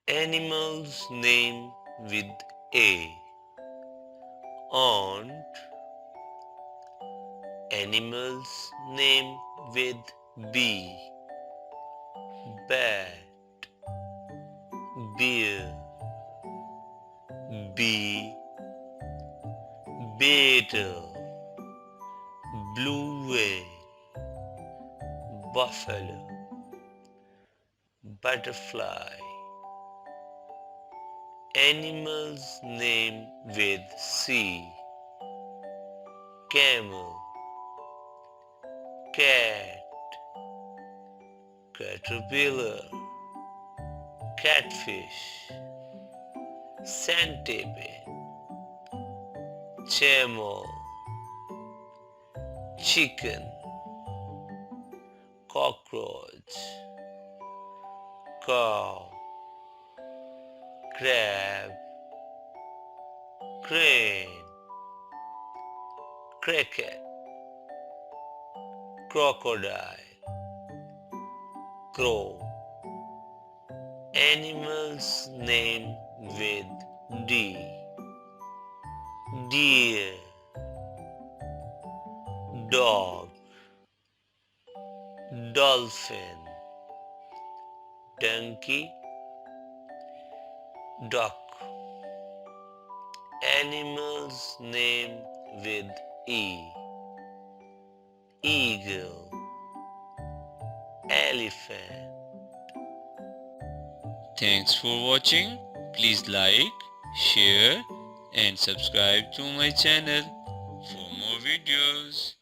Animals name with A. Aunt. Animals name with B. Bat. Bear. B. Beetle. Blue whale. Buffalo. Butterfly. Animals name with C. Camel. Cat. Caterpillar. Catfish. Centipede. Camel. Chicken. Cockroach. Cow. Crab. Crane. Cricket. Crocodile. Crow. Animals name with D. Deer. Dog. Dolphin. Donkey. Duck. Animals name with E. Eagle. Elephant. Thanks for watching. Please like, share and subscribe to my channel for more videos.